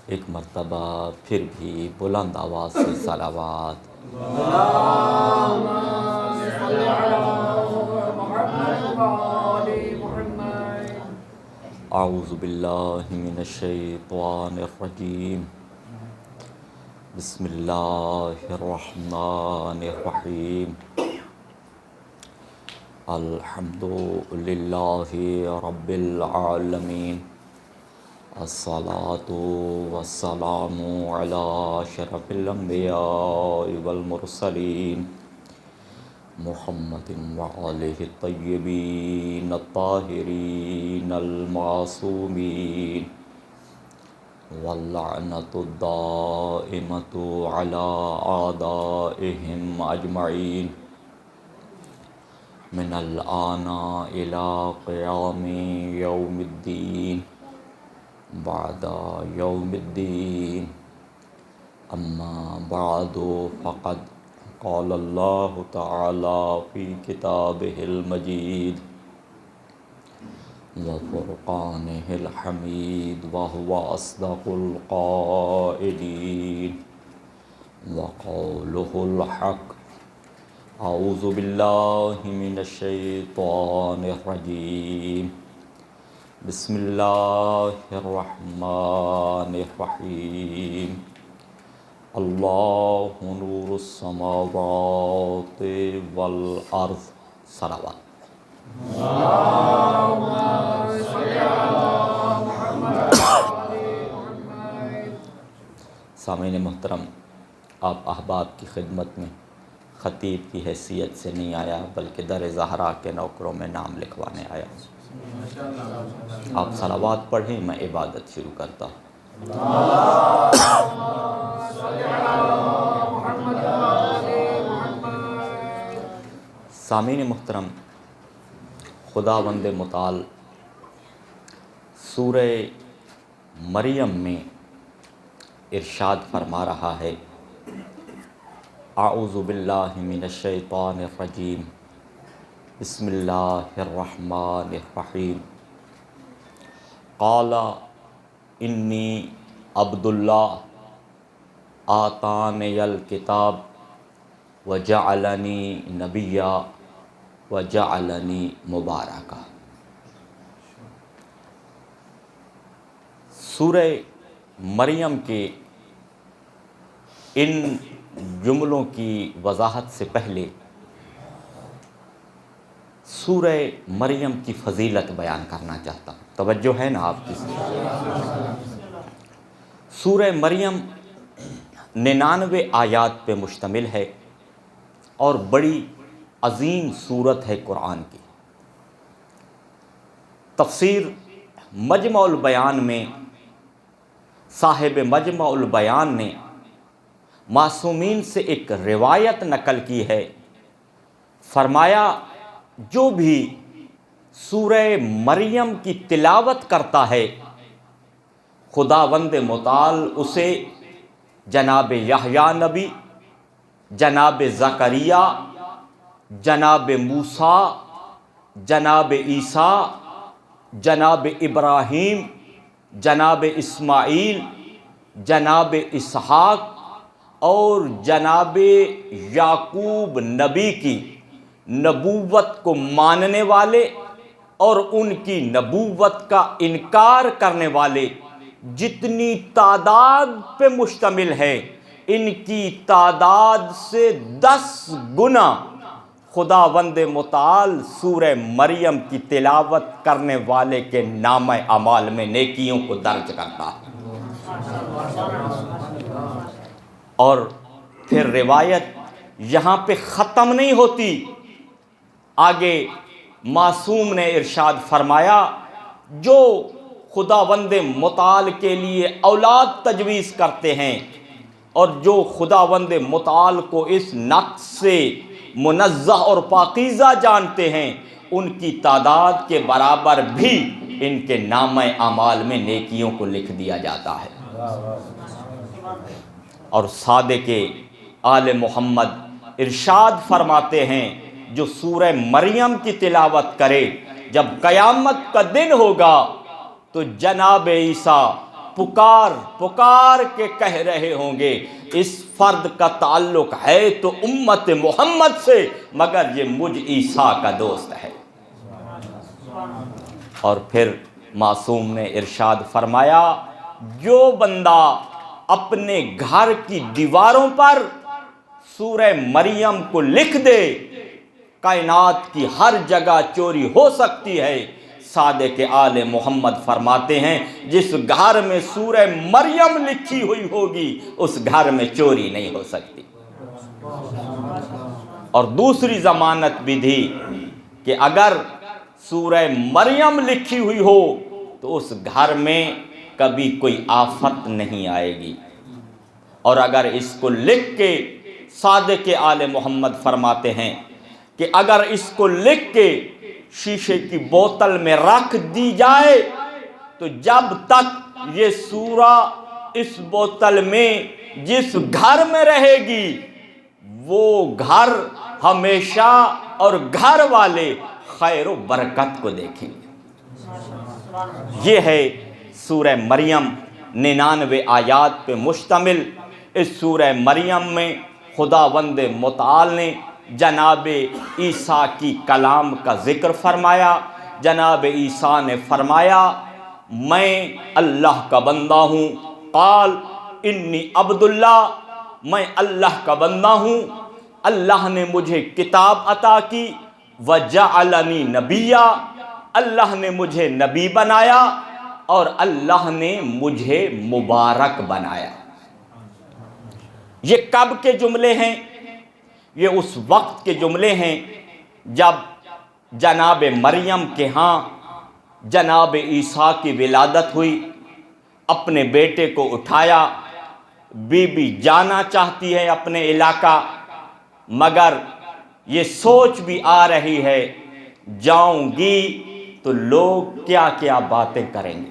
ایک مرتبہ پھر بھی بلند آواز سے صلوات۔ اعوذ باللہ من الشیطان الرجیم، بسم اللہ الرحمن الرحیم، الحمد للہ رب العالمین، الصلاة والسلام علی اشرف الانبیاء والمرسلین، محمد وآلہ الطیبین الطاہرین المعصومین، واللعنۃ الدائمۃ علی اعدائہم اجمعین، من الآن الی قیام یوم الدین، بعد یوم الدین، اما بعد فقد قال اللہ تعالی فی کتابہ المجید وفرقانہ الحمید وہو اصدق القائلین وقولہ الحق۔ اعوذ باللہ من الشیطان الرجیم، بسم اللہ الرحمن الرحیم، اللہ نور السماوات والارض۔ صلوات۔ سامعین محترم، آپ احباب کی خدمت میں خطیب کی حیثیت سے نہیں آیا بلکہ در زہرا کے نوکروں میں نام لکھوانے آیا۔ آپ صلوات پڑھیں، میں عبادت شروع کرتا ہوں۔ سامعین محترم، خداوند متعال سورہ مریم میں ارشاد فرما رہا ہے، اعوذ باللہ من الشیطان الرجیم، بسم اللہ الرحمن الرحیم، قال انی عبد اللہ آتانی الکتاب وجعلنی نبیا وجعلنی مبارکا۔ سورہ مریم کے ان جملوں کی وضاحت سے پہلے سورہ مریم کی فضیلت بیان کرنا چاہتا ہوں، توجہ ہے نا آپ کی؟ سورہ مریم 99 آیات پہ مشتمل ہے اور بڑی عظیم سورت ہے قرآن کی۔ تفسیر مجمع البیان میں صاحب مجمع البیان نے معصومین سے ایک روایت نقل کی ہے، فرمایا جو بھی سورہ مریم کی تلاوت کرتا ہے خداوند متعال اسے جناب یحییٰ نبی، جناب زکریا، جناب موسیٰ، جناب عیسیٰ، جناب ابراہیم، جناب اسماعیل، جناب اسحاق اور جناب یعقوب نبی کی نبوت کو ماننے والے اور ان کی نبوت کا انکار کرنے والے جتنی تعداد پہ مشتمل ہے، ان کی تعداد سے 10 گنا خداوند متعال سورہ مریم کی تلاوت کرنے والے کے نامہ اعمال میں نیکیوں کو درج کرتا ہے۔ اور پھر روایت یہاں پہ ختم نہیں ہوتی، آگے معصوم نے ارشاد فرمایا جو خداوند متعال کے لیے اولاد تجویز کرتے ہیں اور جو خداوند متعال کو اس نقص سے منزہ اور پاکیزہ جانتے ہیں، ان کی تعداد کے برابر بھی ان کے نامہ اعمال میں نیکیوں کو لکھ دیا جاتا ہے۔ اور صادق آل محمد ارشاد فرماتے ہیں جو سورہ مریم کی تلاوت کرے جب قیامت کا دن ہوگا تو جناب عیسیٰ پکار پکار کے کہہ رہے ہوں گے اس فرد کا تعلق ہے تو امت محمد سے مگر یہ مجھ عیسیٰ کا دوست ہے۔ اور پھر معصوم نے ارشاد فرمایا جو بندہ اپنے گھر کی دیواروں پر سورہ مریم کو لکھ دے، کائنات کی ہر جگہ چوری ہو سکتی ہے، صادق آل محمد فرماتے ہیں جس گھر میں سورہ مریم لکھی ہوئی ہوگی اس گھر میں چوری نہیں ہو سکتی۔ اور دوسری ضمانت بھی دی کہ اگر سورہ مریم لکھی ہوئی ہو تو اس گھر میں کبھی کوئی آفت نہیں آئے گی، اور اگر اس کو لکھ کے صادق آل محمد فرماتے ہیں کہ اگر اس کو لکھ کے شیشے کی بوتل میں رکھ دی جائے تو جب تک یہ سورہ اس بوتل میں جس گھر میں رہے گی وہ گھر ہمیشہ اور گھر والے خیر و برکت کو دیکھیں گے۔ یہ ہے سورہ مریم 99 آیات پہ مشتمل۔ اس سورہ مریم میں خداوند متعال نے جناب عیسیٰ کی کلام کا ذکر فرمایا۔ جناب عیسیٰ نے فرمایا میں اللہ کا بندہ ہوں، قال انی عبد اللہ، میں اللہ کا بندہ ہوں، اللہ نے مجھے کتاب عطا کی، وجعلنی نبیا، اللہ نے مجھے نبی بنایا اور اللہ نے مجھے مبارک بنایا۔ یہ کب کے جملے ہیں؟ یہ اس وقت کے جملے ہیں جب جناب مریم کے ہاں جناب عیسیٰ کی ولادت ہوئی، اپنے بیٹے کو اٹھایا، بی بی جانا چاہتی ہے اپنے علاقہ، مگر یہ سوچ بھی آ رہی ہے جاؤں گی تو لوگ کیا کیا باتیں کریں گے۔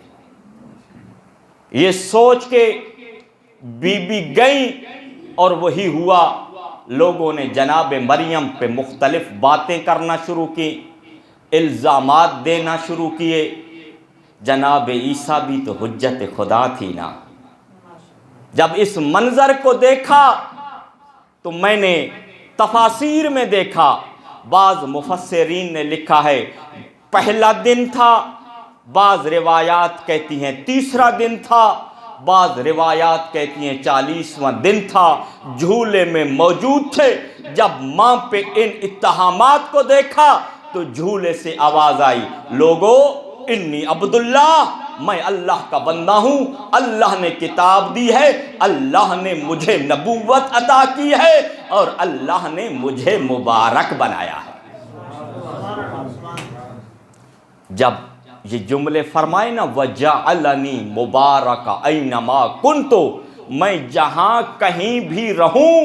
یہ سوچ کے بی بی گئیں اور وہی ہوا، لوگوں نے جناب مریم پہ مختلف باتیں کرنا شروع کی، الزامات دینا شروع کیے۔ جناب عیسیٰ بھی تو حجت خدا تھی نا۔ جب اس منظر کو دیکھا تو میں نے تفاسیر میں دیکھا، بعض مفسرین نے لکھا ہے پہلا دن تھا، بعض روایات کہتی ہیں تیسرا دن تھا، بعض روایات کہتی ہیں 40واں دن تھا، جھولے میں موجود تھے۔ جب ماں پہ ان اتہامات کو دیکھا تو جھولے سے آواز آئی لوگو انی عبداللہ، میں اللہ کا بندہ ہوں، اللہ نے کتاب دی ہے، اللہ نے مجھے نبوت عطا کی ہے اور اللہ نے مجھے مبارک بنایا ہے۔ جب یہ جملے فرمائے نا وَجَعَلَنِي مُبَارَكَ أَيْنَمَا كُنْتُ، میں جہاں کہیں بھی رہوں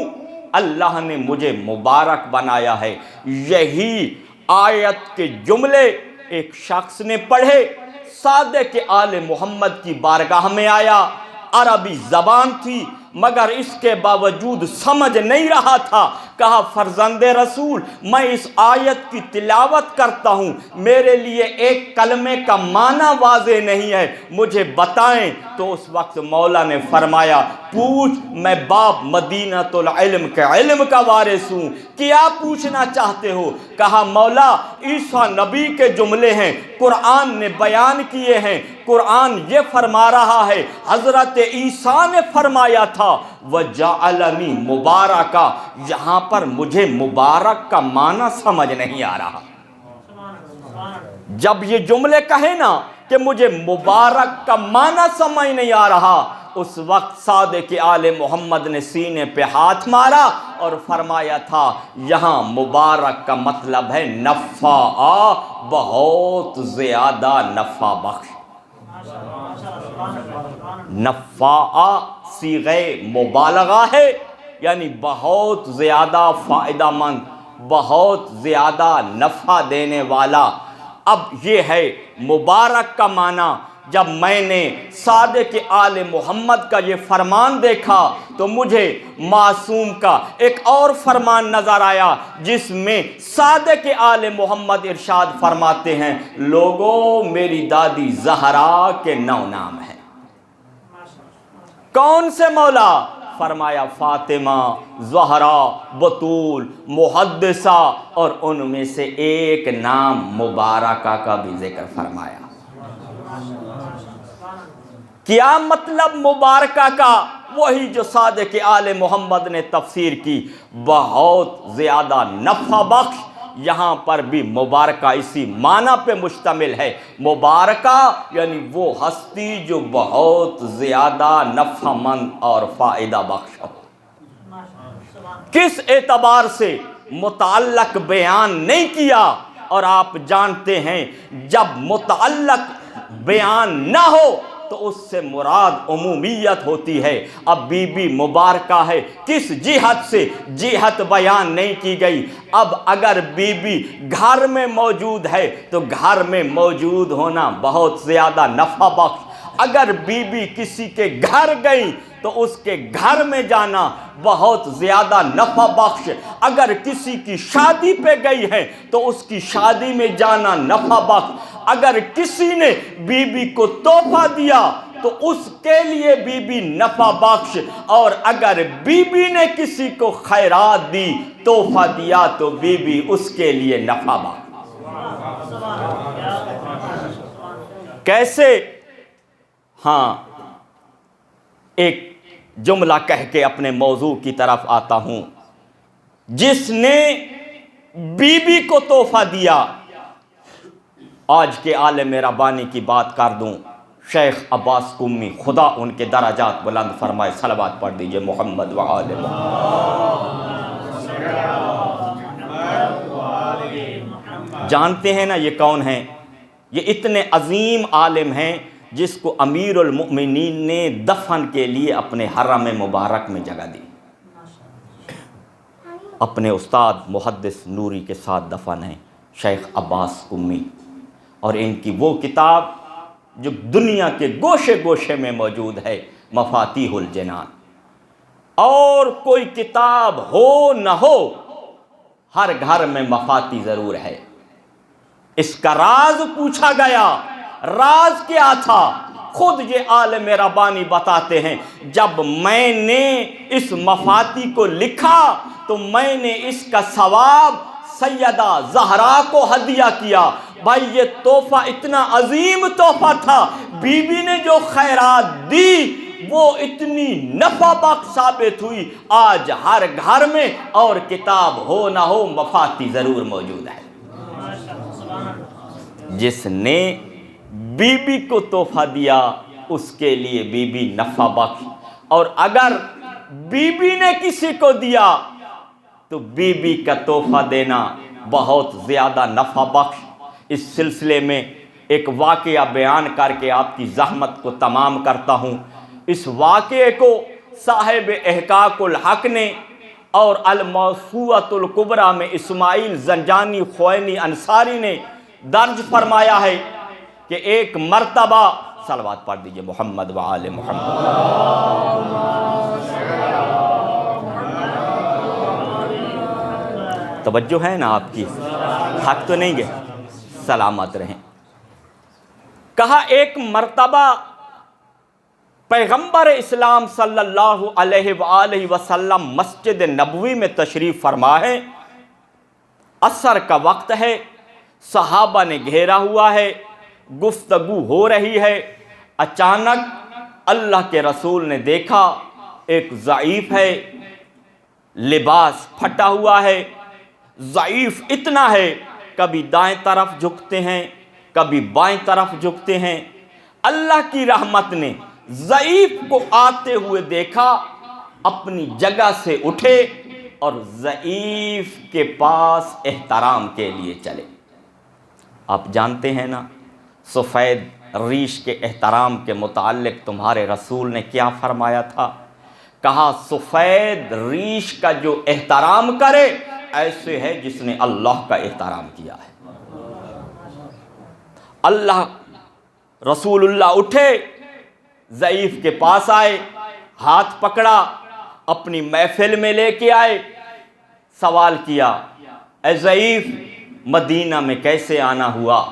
اللہ نے مجھے مبارک بنایا ہے، یہی آیت کے جملے ایک شخص نے پڑھے، صادق آل محمد کی بارگاہ میں آیا، عربی زبان تھی مگر اس کے باوجود سمجھ نہیں رہا تھا، کہا فرزند رسول میں اس آیت کی تلاوت کرتا ہوں، میرے لیے ایک کلمے کا معنی واضح نہیں ہے، مجھے بتائیں۔ تو اس وقت مولا نے فرمایا پوچھ، میں باب مدینۃ العلم کے علم کا وارث ہوں، کیا پوچھنا چاہتے ہو؟ کہا مولا عیسیٰ نبی کے جملے ہیں، قرآن نے بیان کیے ہیں، قرآن یہ فرما رہا ہے، حضرت عیسیٰ نے فرمایا تھا وَجَعَلَنِي مُبَارَكَ، یہاں پر مجھے مبارک کا معنی سمجھ نہیں آ رہا۔ جب یہ جملے کہے نا کہ مجھے مبارک کا معنی سمجھ نہیں آ رہا، اس وقت صادق آل محمد نے سینے پہ ہاتھ مارا اور فرمایا تھا یہاں مبارک کا مطلب ہے نفع، بہت زیادہ نفع بخش۔ نفع صیغہ مبالغہ ہے، یعنی بہت زیادہ فائدہ مند، بہت زیادہ نفع دینے والا۔ اب یہ ہے مبارک کا معنی جب میں نے صادق آل محمد کا یہ فرمان دیکھا تو مجھے معصوم کا ایک اور فرمان نظر آیا جس میں صادق آل محمد ارشاد فرماتے ہیں، لوگوں میری دادی زہرا کے 9 نام ہیں۔ کون سے مولا؟ فرمایا فاطمہ، زہرا، بطول، محدثہ، اور ان میں سے ایک نام مبارکہ کا بھی ذکر فرمایا۔ کیا مطلب مبارکہ کا؟ وہی جو صادق آل محمد نے تفسیر کی، بہت زیادہ نفع بخش۔ یہاں پر بھی مبارکہ اسی معنی پہ مشتمل ہے، مبارکہ یعنی وہ ہستی جو بہت زیادہ نفع مند اور فائدہ بخش ہو۔ کس اعتبار سے متعلق بیان نہیں کیا؟ اور آپ جانتے ہیں جب متعلق بیان نہ ہو تو اس سے مراد عمومیت ہوتی ہے۔ اب بی بی مبارکہ ہے، کس جہت سے؟ جہت بیان نہیں کی گئی۔ اب اگر بی بی گھر میں موجود ہے تو گھر میں موجود ہونا بہت زیادہ نفع بخش۔ اگر بی بی کسی کے گھر گئی تو اس کے گھر میں جانا بہت زیادہ نفع بخش۔ اگر کسی کی شادی پہ گئی ہے تو اس کی شادی میں جانا نفع بخش۔ اگر کسی نے بی بی کو تحفہ دیا تو اس کے لیے بی بی نفع بخش، اور اگر بی بی نے کسی کو خیرات دی، تحفہ دیا، تو بی بی اس کے لیے نفع بخش۔ کیسے؟ ہاں، ایک جملہ کہہ کے اپنے موضوع کی طرف آتا ہوں۔ جس نے بی بی کو تحفہ دیا، آج کے عالم ربانی کی بات کر دوں، شیخ عباس قمی، خدا ان کے درجات بلند فرمائے، صلوات پڑھ دیجئے محمد و آل محمد۔ جانتے ہیں نا یہ کون ہیں؟ یہ اتنے عظیم عالم ہیں جس کو امیر المؤمنین نے دفن کے لیے اپنے حرم مبارک میں جگہ دی۔ اپنے استاد محدث نوری کے ساتھ دفن ہیں شیخ عباس قمی، اور ان کی وہ کتاب جو دنیا کے گوشے گوشے میں موجود ہے، مفاتیح الجنان۔ اور کوئی کتاب ہو نہ ہو، ہر گھر میں مفاتیح ضرور ہے۔ اس کا راز پوچھا گیا، راز کیا تھا؟ خود یہ عالم ربانی بتاتے ہیں، جب میں نے اس مفاتیح کو لکھا تو میں نے اس کا ثواب سیدہ زہرا کو ہدیہ کیا۔ بھائی یہ تحفہ اتنا عظیم تحفہ تھا، بی بی نے جو خیرات دی وہ اتنی نفع بخش ثابت ہوئی۔ آج ہر گھر میں اور کتاب ہو نہ ہو مفاتیح ضرور موجود ہے۔ جس نے بی بی کو تحفہ دیا اس کے لیے بی بی نفع بخش، اور اگر بی بی نے کسی کو دیا تو بی بی کا تحفہ دینا بہت زیادہ نفع بخش۔ اس سلسلے میں ایک واقعہ بیان کر کے آپ کی زحمت کو تمام کرتا ہوں۔ اس واقعے کو صاحب احقاق الحق نے اور الموسوعۃ الکبریٰ میں اسماعیل زنجانی خوئینی انصاری نے درج فرمایا ہے کہ ایک مرتبہ، صلوات پڑھ دیجئے محمد و آل محمد۔ توجہ ہے نا آپ کی؟ حق تو نہیں گئے؟ سلامت رہیں۔ کہا ایک مرتبہ پیغمبر اسلام صلی اللہ علیہ وآلہ وسلم مسجد نبوی میں تشریف فرما ہے، عصر کا وقت ہے، صحابہ نے گھیرا ہوا ہے، گفتگو ہو رہی ہے۔ اچانک اللہ کے رسول نے دیکھا ایک ضعیف ہے، لباس پھٹا ہوا ہے، ضعیف اتنا ہے کبھی دائیں طرف جھکتے ہیں کبھی بائیں طرف جھکتے ہیں۔ اللہ کی رحمت نے ضعیف کو آتے ہوئے دیکھا، اپنی جگہ سے اٹھے اور ضعیف کے پاس احترام کے لیے چلے۔ آپ جانتے ہیں نا سفید ریش کے احترام کے متعلق تمہارے رسول نے کیا فرمایا تھا؟ کہا سفید ریش کا جو احترام کرے ایسے ہے جس نے اللہ کا احترام کیا ہے۔ اللہ رسول اللہ اٹھے، ضعیف کے پاس آئے، ہاتھ پکڑا، اپنی محفل میں لے کے آئے، سوال کیا، اے ضعیف مدینہ میں کیسے آنا ہوا؟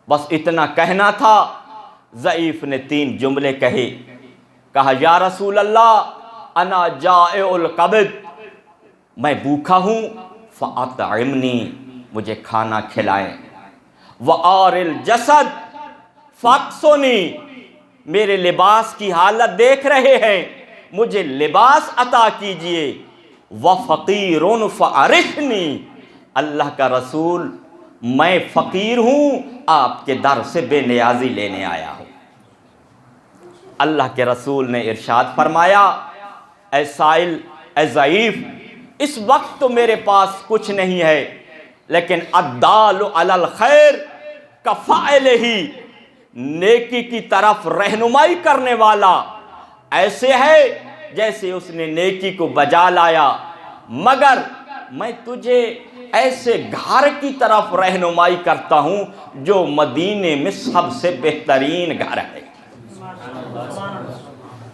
بس اتنا کہنا تھا، ضعیف نے 3 جملے کہے، کہا یا رسول اللہ انا جائع القبض، میں بھوکا ہوں، فاطعمنی، مجھے کھانا کھلائیں، وعار الجسد فاکسونی، میرے لباس کی حالت دیکھ رہے ہیں، مجھے لباس عطا کیجئے، وفقیر فارشنی، اللہ کا رسول میں فقیر ہوں، آپ کے در سے بے نیازی لینے آیا ہوں۔ اللہ کے رسول نے ارشاد فرمایا، اے سائل، اے ضعیف، اس وقت تو میرے پاس کچھ نہیں ہے، لیکن الدال علی الخیر کفاعلہ، نیکی کی طرف رہنمائی کرنے والا ایسے ہے جیسے اس نے نیکی کو بجا لایا، مگر میں تجھے ایسے گھر کی طرف رہنمائی کرتا ہوں جو مدینے میں سب سے بہترین گھر ہے۔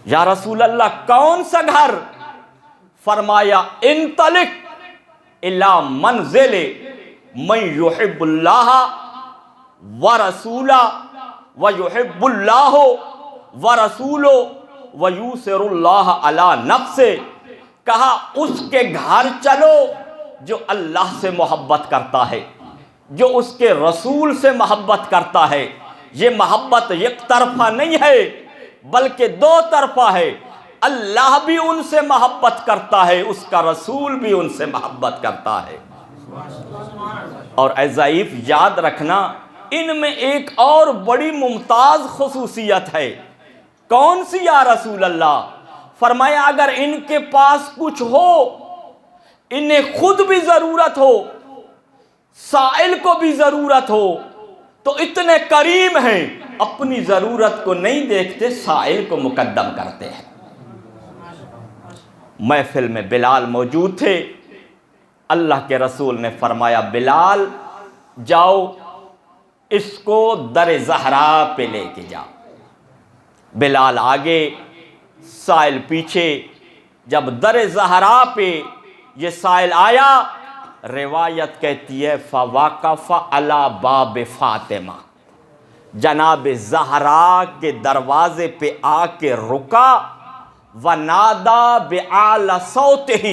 یا رسول اللہ کون سا گھر؟ فرمایا انطلق الی منزل من یحب اللہ ورسولہ ویحب اللہ ورسولہ ویوسر اللہ علی نفسہ، کہا اس کے گھر چلو جو اللہ سے محبت کرتا ہے، جو اس کے رسول سے محبت کرتا ہے۔ یہ محبت یک طرفہ نہیں ہے بلکہ 2 طرفہ ہے، اللہ بھی ان سے محبت کرتا ہے، اس کا رسول بھی ان سے محبت کرتا ہے۔ اور اے ضعیف یاد رکھنا، ان میں ایک اور بڑی ممتاز خصوصیت ہے۔ کون سی یا رسول اللہ؟ فرمایا اگر ان کے پاس کچھ ہو، انہیں خود بھی ضرورت ہو، سائل کو بھی ضرورت ہو، تو اتنے کریم ہیں، اپنی ضرورت کو نہیں دیکھتے، سائل کو مقدم کرتے ہیں۔ محفل میں بلال موجود تھے، اللہ کے رسول نے فرمایا بلال جاؤ اس کو در زہرا پہ لے کے جاؤ۔ بلال آگے، سائل پیچھے۔ جب در زہرا پہ یہ سائل آیا، روایت کہتی ہے فوقف علی باب فاطمہ، جناب زہرا کے دروازے پہ آ کے رکا، ونادا بِأَعْلَى صَوْتِهِ،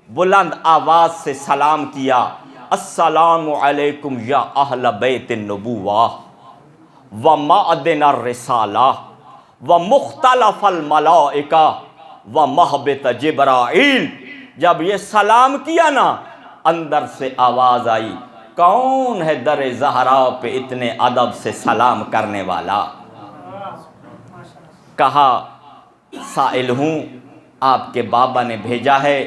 بلند آواز سے سلام کیا، السلام علیکم یا اہل بیت النبوہ ومعدن الرسالہ ومختلف الملائکہ ومہبط جبرائیل۔ جب یہ سلام کیا نا، اندر سے آواز آئی، کون ہے در زہرا پہ اتنے ادب سے سلام کرنے والا؟ کہا سائل ہوں، آپ کے بابا نے بھیجا ہے،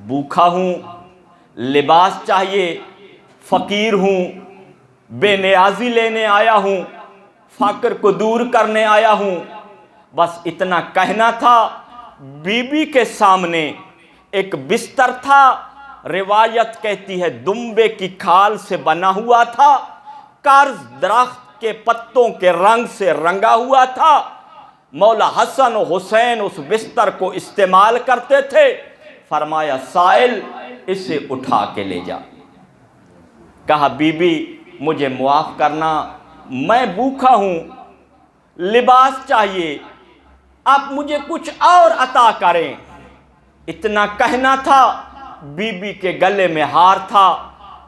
بھوکا ہوں، لباس چاہیے، فقیر ہوں، بے نیازی لینے آیا ہوں، فقر کو دور کرنے آیا ہوں۔ بس اتنا کہنا تھا، بی بی کے سامنے ایک بستر تھا، روایت کہتی ہے دمبے کی کھال سے بنا ہوا تھا، کرز درخت کے پتوں کے رنگ سے رنگا ہوا تھا۔ مولا حسن و حسین اس بستر کو استعمال کرتے تھے۔ فرمایا سائل اسے اٹھا کے لے جا۔ کہا بی بی مجھے معاف کرنا، میں بھوکا ہوں، لباس چاہیے، آپ مجھے کچھ اور عطا کریں۔ اتنا کہنا تھا، بی بی کے گلے میں ہار تھا،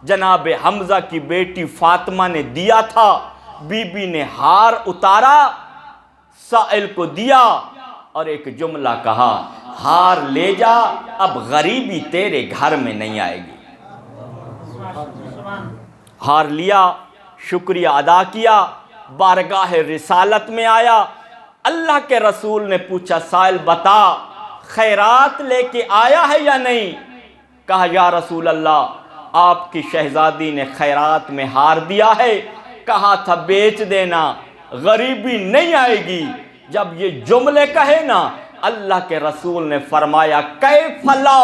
جناب حمزہ کی بیٹی فاطمہ نے دیا تھا۔ بی بی نے ہار اتارا، سائل کو دیا اور ایک جملہ کہا، ہار لے جا، اب غریبی تیرے گھر میں نہیں آئے گی۔ ہار لیا، شکریہ ادا کیا، بارگاہ رسالت میں آیا۔ اللہ کے رسول نے پوچھا سائل بتا خیرات لے کے آیا ہے یا نہیں؟ کہا یا رسول اللہ آپ کی شہزادی نے خیرات میں ہار دیا ہے، کہا تھا بیچ دینا، غریبی نہیں آئے گی۔ جب یہ جملے کہے نا، اللہ کے رسول نے فرمایا کیف لا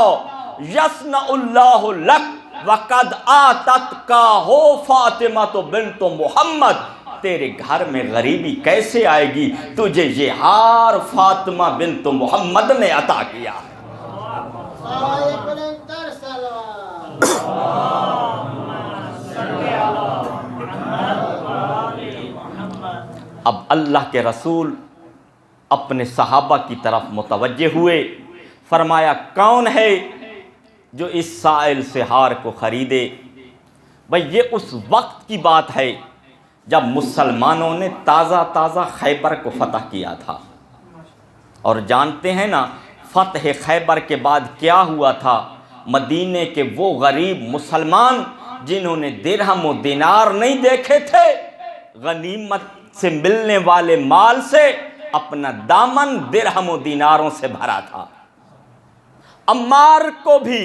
یصنع اللہ لک وقد آتت کا ہو فاطمہ بنت محمد، تیرے گھر میں غریبی کیسے آئے گی؟ تجھے یہ ہار فاطمہ بنت محمد نے عطا کیا۔ اب اللہ کے رسول اپنے صحابہ کی طرف متوجہ ہوئے، فرمایا کون ہے جو اس سائل سے ہار کو خریدے؟ بھئی یہ اس وقت کی بات ہے جب مسلمانوں نے تازہ خیبر کو فتح کیا تھا، اور جانتے ہیں نا فتح خیبر کے بعد کیا ہوا تھا؟ مدینے کے وہ غریب مسلمان جنہوں نے درہم و دینار نہیں دیکھے تھے، غنیمت سے ملنے والے مال سے اپنا دامن درہم و دیناروں سے بھرا تھا۔ عمار کو بھی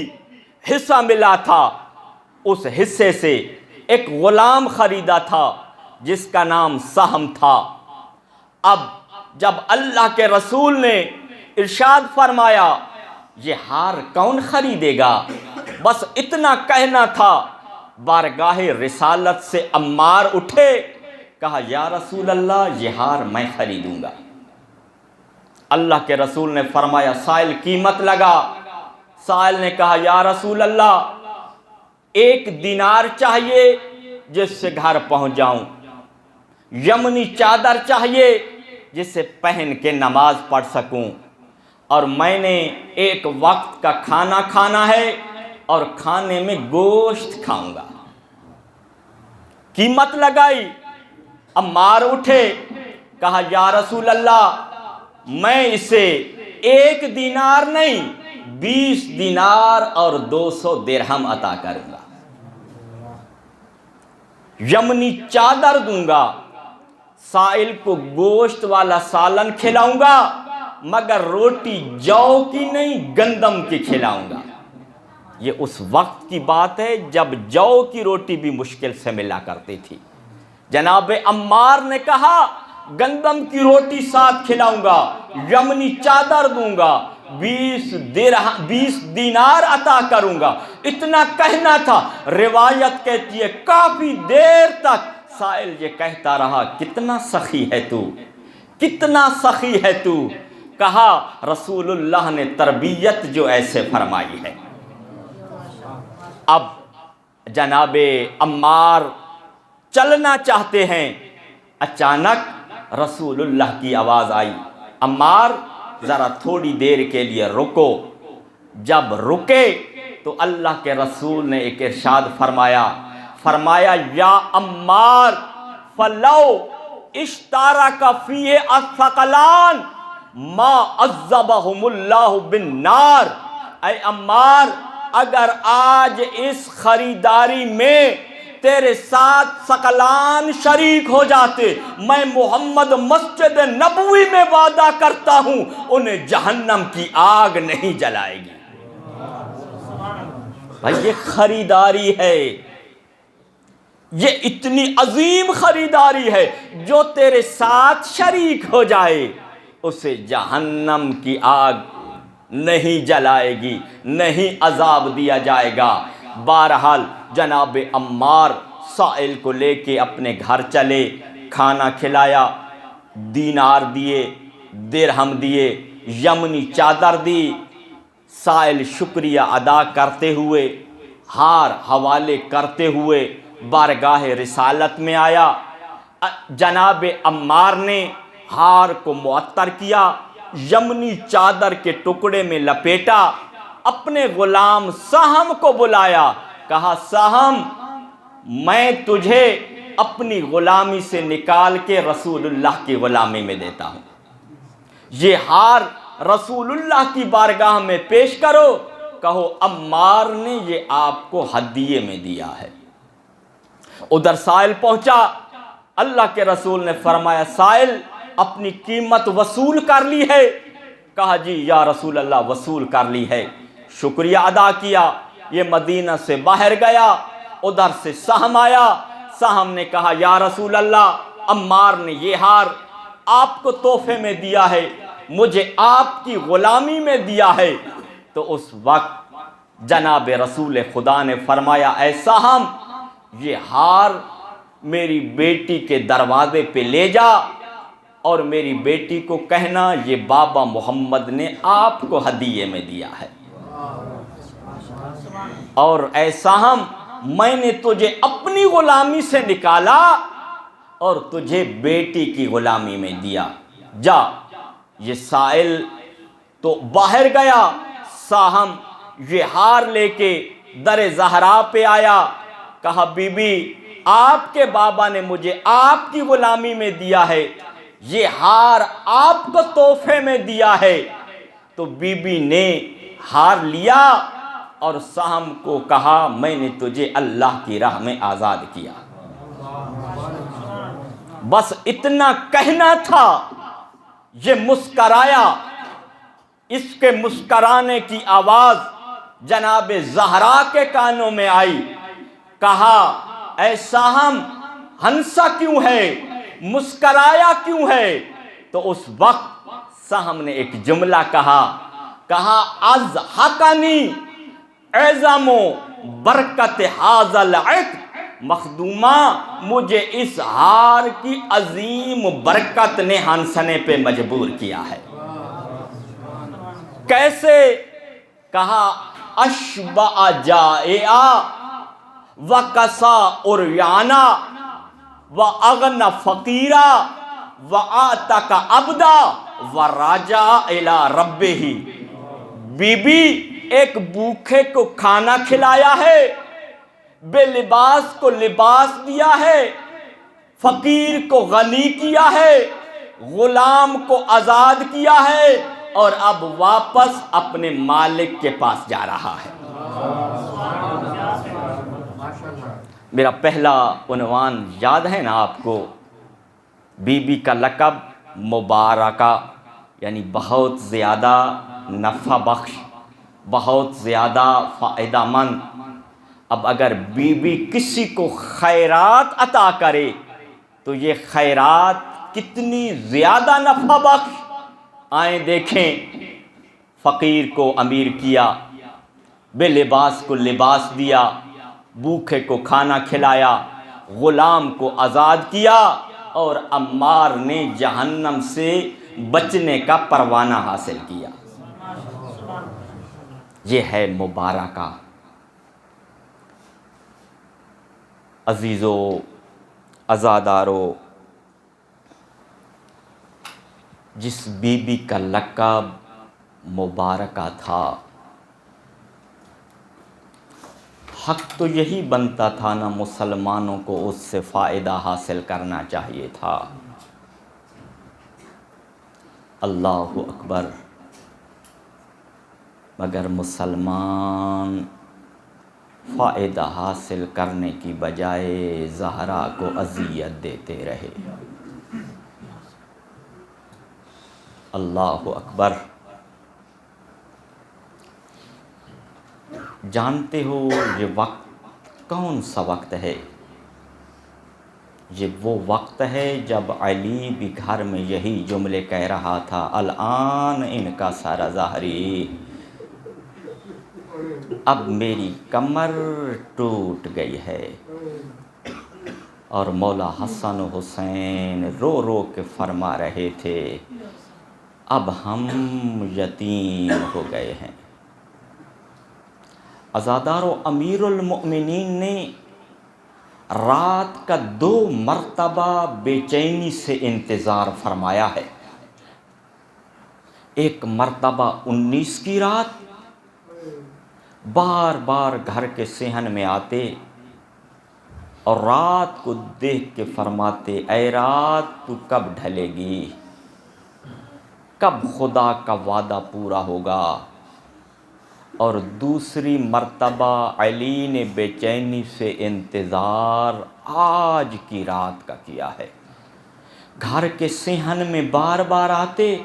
حصہ ملا تھا، اس حصے سے ایک غلام خریدا تھا جس کا نام سہم تھا۔ اب جب اللہ کے رسول نے ارشاد فرمایا یہ ہار کون خریدے گا، بس اتنا کہنا تھا، بارگاہ رسالت سے عمار اٹھے، کہا یا رسول اللہ یہ ہار میں خریدوں گا۔ اللہ کے رسول نے فرمایا سائل قیمت لگا۔ سائل نے کہا یا رسول اللہ 1 دینار چاہیے جس سے گھر پہنچ جاؤں، یمنی چادر چاہیے جس سے پہن کے نماز پڑھ سکوں، اور میں نے 1 وقت کا کھانا کھانا ہے اور کھانے میں گوشت کھاؤں گا۔ قیمت لگائی۔ عمار اٹھے، کہا یا رسول اللہ میں اسے 1 دینار نہیں 20 دینار اور 200 درہم عطا کروں گا، یمنی چادر دوں گا، سائل کو گوشت والا سالن کھلاؤں گا، مگر روٹی جو کی نہیں گندم کی کھلاؤں گا۔ یہ اس وقت کی بات ہے جب جو کی روٹی بھی مشکل سے ملا کرتی تھی۔ جناب عمار نے کہا گندم کی روٹی ساتھ کھلاؤں گا، یمنی چادر دوں گا، 20 دینار عطا کروں گا۔ اتنا کہنا تھا، روایت کہتی ہے کافی دیر تک سائل یہ کہتا رہا کتنا سخی ہے تو، کتنا سخی ہے تو۔ کہا رسول اللہ نے تربیت جو ایسے فرمائی ہے۔ اب جناب عمار چلنا چاہتے ہیں، اچانک رسول اللہ کی آواز آئی عمار ذرا تھوڑی دیر کے لیے رکو۔ جب رکے تو اللہ کے رسول نے ایک ارشاد فرمایا یا عمار فلو اشتارک فیہ الثقلان ما عذبہم اللہ بالنار۔ اے عمار اگر آج اس خریداری میں تیرے ساتھ ثقلان شریک ہو جاتے، میں محمد مسجد نبوی میں وعدہ کرتا ہوں انہیں جہنم کی آگ نہیں جلائے گی۔ بھائی یہ خریداری ہے، یہ اتنی عظیم خریداری ہے، جو تیرے ساتھ شریک ہو جائے اسے جہنم کی آگ نہیں جلائے گی، نہیں عذاب دیا جائے گا۔ بہرحال جناب عمار سائل کو لے کے اپنے گھر چلے، کھانا کھلایا، دینار دیے، درہم دیے، یمنی چادر دی۔ سائل شکریہ ادا کرتے ہوئے، ہار حوالے کرتے ہوئے بارگاہ رسالت میں آیا۔ جناب عمار نے ہار کو معطر کیا، یمنی چادر کے ٹکڑے میں لپیٹا، اپنے غلام سہم کو بلایا، کہا سہم میں تجھے اپنی غلامی سے نکال کے رسول اللہ کی غلامی میں دیتا ہوں، یہ ہار رسول اللہ کی بارگاہ میں پیش کرو، کہو عمار نے یہ آپ کو ہدیے میں دیا ہے۔ ادھر سائل پہنچا، اللہ کے رسول نے فرمایا سائل اپنی قیمت وصول کر لی ہے؟ کہا جی یا رسول اللہ وصول کر لی ہے۔ شکریہ ادا کیا، یہ مدینہ سے باہر گیا، ادھر سے سہم آیا، سہم نے کہا یا رسول اللہ عمار نے یہ ہار آپ کو تحفے میں دیا ہے، مجھے آپ کی غلامی میں دیا ہے۔ تو اس وقت جناب رسول خدا نے فرمایا اے سہم یہ ہار میری بیٹی کے دروازے پہ لے جا اور میری بیٹی کو کہنا یہ بابا محمد نے آپ کو ہدیے میں دیا ہے، اور اے ساہم میں نے تجھے اپنی غلامی سے نکالا اور تجھے بیٹی کی غلامی میں دیا، جا۔ یہ سائل تو باہر گیا، ساہم یہ ہار لے کے در زہرا پہ آیا، کہا بی بی آپ کے بابا نے مجھے آپ کی غلامی میں دیا ہے، یہ ہار آپ کو تحفے میں دیا ہے۔ تو بی بی نے ہار لیا اور ساہم کو کہا میں نے تجھے اللہ کی راہ میں آزاد کیا۔ بس اتنا کہنا تھا، یہ مسکرایا، اس کے مسکرانے کی آواز جناب زہرا کے کانوں میں آئی، کہا اے ساہم ہنسا کیوں ہے، مسکرایا کیوں ہے؟ تو اس وقت ساہم نے ایک جملہ کہا اضحکنی اعظم برکت ھذا العقد، مخدومہ مجھے اس ہار کی عظیم برکت نے ہنسنے پہ مجبور کیا ہے۔ کیسے؟ کہا اشبع جائعا وکسا عریانا واغنى فقیرا واعتق عبدا ورجع الی ربہ۔ بی بی ایک بھوکے کو کھانا کھلایا ہے، بے لباس کو لباس دیا ہے، فقیر کو غنی کیا ہے، غلام کو آزاد کیا ہے، اور اب واپس اپنے مالک کے پاس جا رہا ہے۔ میرا پہلا عنوان یاد ہے نا آپ کو؟ بی بی کا لقب مبارکہ، یعنی بہت زیادہ نفع بخش، بہت زیادہ فائدہ مند۔ اب اگر بی بی کسی کو خیرات عطا کرے تو یہ خیرات کتنی زیادہ نفع بخش۔ آئیں دیکھیں، فقیر کو امیر کیا، بے لباس کو لباس دیا، بھوکے کو کھانا کھلایا، غلام کو آزاد کیا، اور عمار نے جہنم سے بچنے کا پروانہ حاصل کیا۔ یہ ہے مبارکہ۔ عزیزو، عزادارو، جس بی بی کا لقب مبارکہ تھا، حق تو یہی بنتا تھا نا مسلمانوں کو اس سے فائدہ حاصل کرنا چاہیے تھا۔ اللہ اکبر! مگر مسلمان فائدہ حاصل کرنے کی بجائے زہرا کو اذیت دیتے رہے۔ اللہ اکبر! جانتے ہو یہ وقت کون سا وقت ہے؟ یہ وہ وقت ہے جب علی بھی گھر میں یہی جملے کہہ رہا تھا، الآن ان کا سارا ظاہری، اب میری کمر ٹوٹ گئی ہے۔ اور مولا حسن و حسین رو رو کے فرما رہے تھے، اب ہم یتیم ہو گئے ہیں۔ عزادارو، امیر المؤمنین نے رات کا 2 مرتبہ بے چینی سے انتظار فرمایا ہے۔ ایک مرتبہ 19 کی رات بار بار گھر کے صحن میں آتے اور رات کو دیکھ کے فرماتے، اے رات تو کب ڈھلے گی، کب خدا کا وعدہ پورا ہوگا۔ اور دوسری مرتبہ علی نے بے چینی سے انتظار آج کی رات کا کیا ہے۔ گھر کے صحن میں بار بار آتے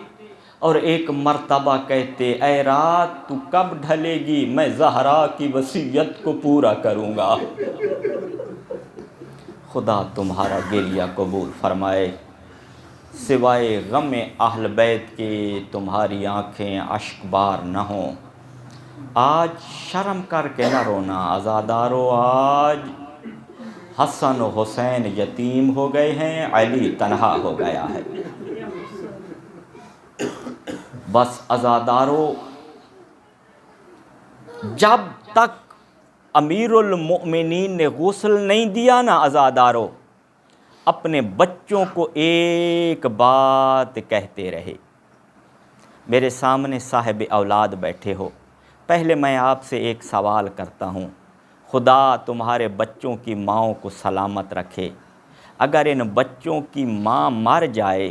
اور ایک مرتبہ کہتے، اے رات تو کب ڈھلے گی، میں زہرا کی وصیت کو پورا کروں گا۔ خدا تمہارا گریہ قبول فرمائے، سوائے غم اہل بیت کے تمہاری آنکھیں اشک بار نہ ہوں۔ آج شرم کر کے نہ رونا عزادارو، آج حسن و حسین یتیم ہو گئے ہیں، علی تنہا ہو گیا ہے۔ بس عزادارو، جب تک امیر المؤمنین نے غسل نہیں دیا نا عزادارو، اپنے بچوں کو ایک بات کہتے رہے۔ میرے سامنے صاحب اولاد بیٹھے ہو، پہلے میں آپ سے ایک سوال کرتا ہوں، خدا تمہارے بچوں کی ماؤں کو سلامت رکھے، اگر ان بچوں کی ماں مر جائے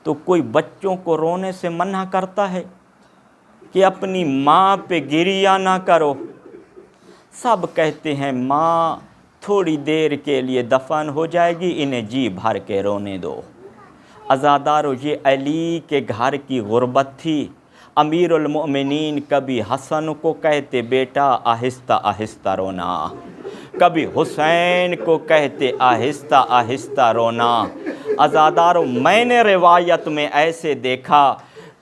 تو کوئی بچوں کو رونے سے منع کرتا ہے کہ اپنی ماں پہ گریہ نہ کرو؟ سب کہتے ہیں ماں تھوڑی دیر کے لیے دفن ہو جائے گی، انہیں جی بھر کے رونے دو۔ عزادارو، یہ علی کے گھر کی غربت تھی۔ امیر المؤمنین کبھی حسن کو کہتے بیٹا آہستہ آہستہ رونا، کبھی حسین کو کہتے آہستہ آہستہ رونا۔ عزادارو، میں نے روایت میں ایسے دیکھا،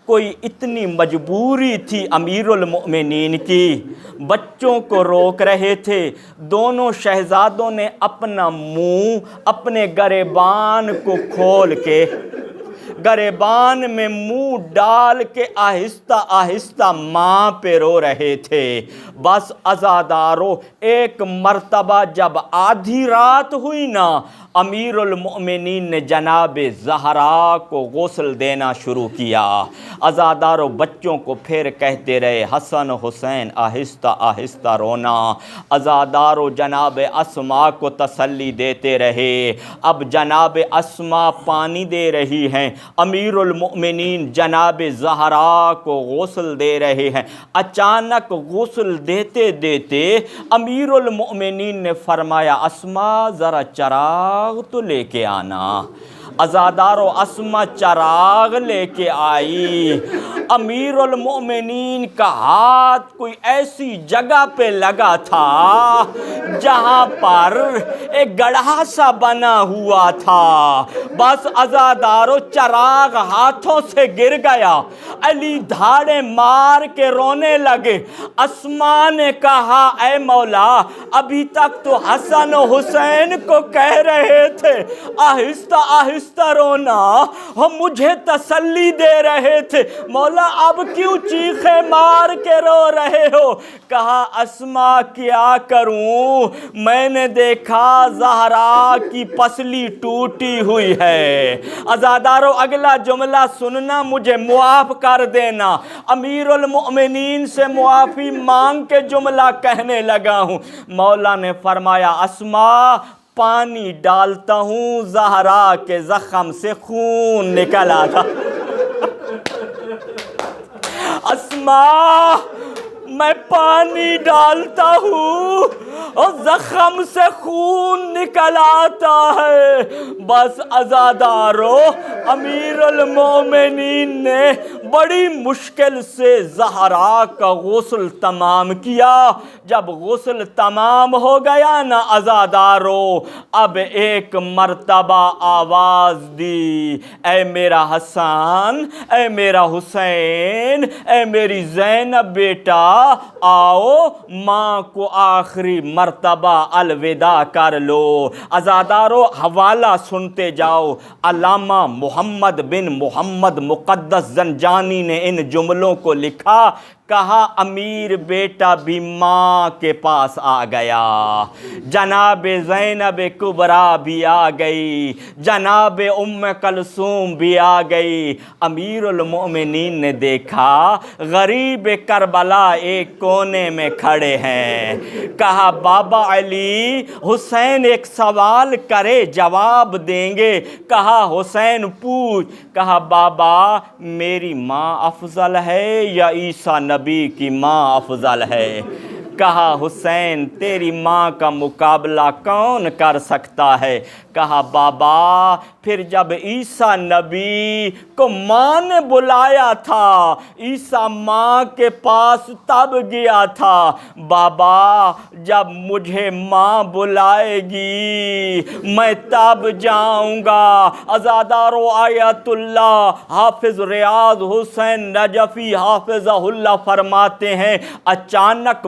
کوئی اتنی مجبوری تھی امیر المؤمنین کی، بچوں کو روک رہے تھے، دونوں شہزادوں نے اپنا منہ اپنے گریبان کو کھول کے، گریبان میں منہ ڈال کے آہستہ آہستہ ماں پہ رو رہے تھے۔ بس عزادارو، ایک مرتبہ جب آدھی رات ہوئی نا، امیر المؤمنین نے جناب زہرا کو غسل دینا شروع کیا۔ عزادارو، بچوں کو پھر کہتے رہے حسن حسین آہستہ آہستہ رونا۔ عزادارو، جناب اسما کو تسلی دیتے رہے۔ اب جناب اسما پانی دے رہی ہیں، امیر المؤمنین جناب زہرا کو غسل دے رہے ہیں۔ اچانک غسل دیتے دیتے امیر المؤمنین نے فرمایا اسما ذرا چراغ تو لے کے آنا۔ عزادارو، اسما چراغ لے کے آئی۔ امیر المؤمنین کا ہاتھ کوئی ایسی جگہ پہ لگا تھا جہاں پر ایک گڑھا سا بنا ہوا تھا۔ بس عزادارو، چراغ ہاتھوں سے گر گیا، علی دھاڑے مار کے رونے لگے۔ اسما نے کہا اے مولا، ابھی تک تو حسن و حسین کو کہہ رہے تھے آہستہ آہستہ رونا، ہم مجھے تسلی دے رہے تھے، مولا اب کیوں چیخے مار کے رو رہے ہو؟ کہا اسما کیا کروں، میں نے دیکھا زہرا کی پسلی ٹوٹی ہوئی ہے۔ عزادارو، اگلا جملہ سننا، مجھے معاف کر دینا، امیر المؤمنین سے معافی مانگ کے جملہ کہنے لگا ہوں۔ مولا نے فرمایا اسما پانی ڈالتا ہوں، زہرا کے زخم سے خون نکلا تھا۔ اسما، میں پانی ڈالتا ہوں اور زخم سے خون نکل آتا ہے۔ بس عزادارو، امیر المومنین نے بڑی مشکل سے زہرا کا غسل تمام کیا۔ جب غسل تمام ہو گیا نا عزادارو، اب ایک مرتبہ آواز دی، اے میرا حسن، اے میرا حسین، اے میری زینب بیٹا، آؤ ماں کو آخری مرتبہ الوداع کر لو۔ عزادارو، حوالہ سنتے جاؤ، علامہ محمد بن محمد مقدس زنجانی نے ان جملوں کو لکھا، کہا امیر بیٹا بھی ماں کے پاس آ گیا، جناب زینب کبریٰ بھی آ گئی، جناب ام کلثوم بھی آ گئی۔ امیر المؤمنین نے دیکھا غریب کربلا ایک کونے میں کھڑے ہیں۔ کہا بابا علی، حسین ایک سوال کرے جواب دیں گے؟ کہا حسین پوچھ۔ کہا بابا، میری ماں افضل ہے یا عیسیٰ نبی کی ماں افضل ہے؟ کہا حسین، تیری ماں کا مقابلہ کون کر سکتا ہے؟ کہا بابا، پھر جب عیسیٰ نبی کو ماں نے بلایا تھا، عیسیٰ ماں کے پاس تب گیا تھا، بابا جب مجھے ماں بلائے گی میں تب جاؤں گا۔ عزادارو، آیت اللہ حافظ ریاض حسین نجفی حافظہ اللہ فرماتے ہیں، اچانک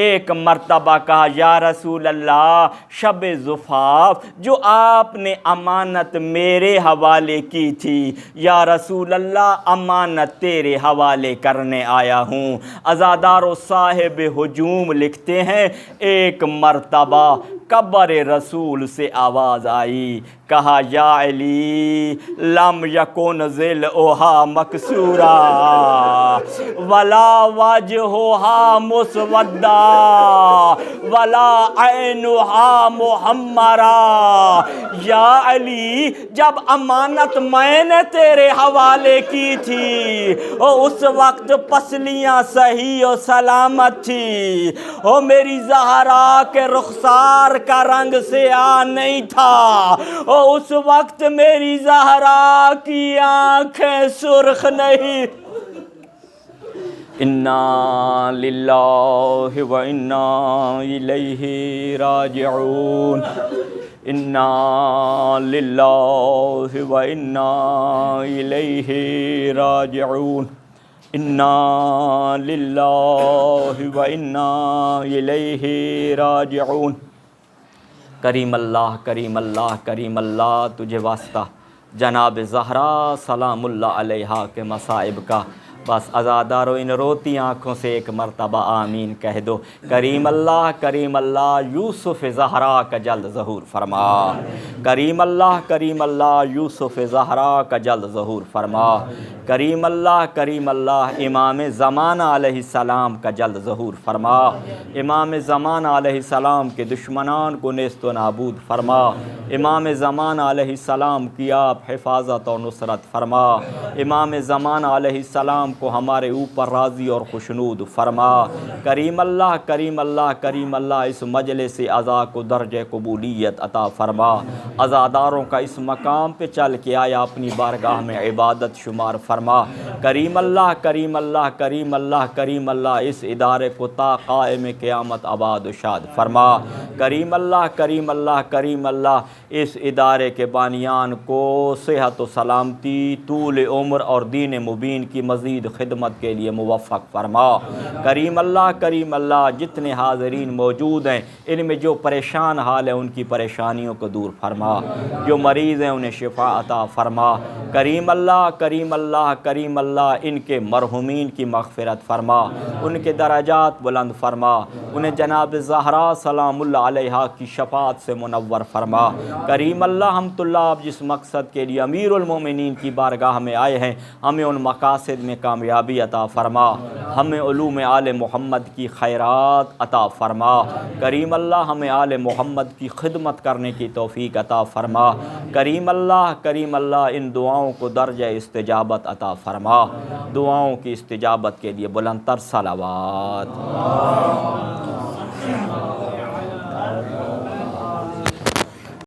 ایک مرتبہ کہا یا رسول اللہ شب زفاف جو آپ نے امانت میرے حوالے کی تھی، یا رسول اللہ امانت تیرے حوالے کرنے آیا ہوں۔ عزادار و صاحب ہجوم لکھتے ہیں ایک مرتبہ قبر رسول سے آواز آئی، کہا یا علی لم یکن ضلعها مکسورا ولا وجہها مسودا ولا عینها محمرا۔ یا علی جب امانت میں نے تیرے حوالے کی تھی اس وقت پسلیاں صحیح و سلامت تھی، میری زہرا کے رخسار کا رنگ سیاہ نہیں تھا، اس وقت میری زہرا کی آنکھیں سرخ نہیں۔ انا للہ و انا الیہ راجعون، انا للہ و انا الیہ راجعون، انا للہ و انا الیہ راجعون۔ کریم اللہ کریم اللہ کریم اللہ تجھے واسطہ جناب زہرا سلام اللہ علیہا کے مصائب کا، بس عزادارو ان روتی آنکھوں سے ایک مرتبہ آمین کہہ دو۔ کریم اللہ یوسف زہرا کا جلد ظہور فرما، کریم اللہ یوسف زہرا کا جلد ظہور فرما، کریم اللہ امام زمانہ علیہ السلام کا جلد ظہور فرما، امام زمانہ علیہ السلام کے دشمنان کو نیست و نابود فرما، امام زمانہ علیہ السلام کی آپ حفاظت اور نصرت فرما، امام زمانہ علیہ السلام کو ہمارے اوپر راضی اور خوشنود فرما۔ کریم اللہ اس مجلس عزا کو درجہ قبولیت عطا فرما، عزاداروں کا اس مقام پہ چل کے آیا اپنی بارگاہ میں عبادت شمار فرما۔ کریم اللہ اس ادارے کو تا قائم قیامت آباد و شاد فرما۔ کریم اللہ اس ادارے کے بانیان کو صحت و سلامتی، طول عمر اور دین مبین کی مزید خدمت کے لیے موفق فرما۔ کریم اللہ جتنے حاضرین موجود ہیں ان میں جو پریشان حال ہیں ان کی پریشانیوں کو دور فرما، جو مریض ہیں انہیں شفا عطا فرما۔ کریم اللہ ان کے مرحومین کی مغفرت فرما، ان کے درجات بلند فرما، انہیں جناب زہرا سلام اللہ علیہا کی شفاعت سے منور فرما۔ کریم اللہ آپ جس مقصد کے لیے امیر المومنین کی بارگاہ میں آئے ہیں ہمیں ان مقاصد میں کامیابی عطا فرما، ہمیں علوم آل محمد کی خیرات عطا فرما۔ کریم اللہ ہمیں آل محمد کی خدمت کرنے کی توفیق عطا فرما۔ کریم اللہ ان دعاؤں کو درجہ استجابت عطا فرما، دعاؤں کی استجابت کے لیے بلند تر صلوات۔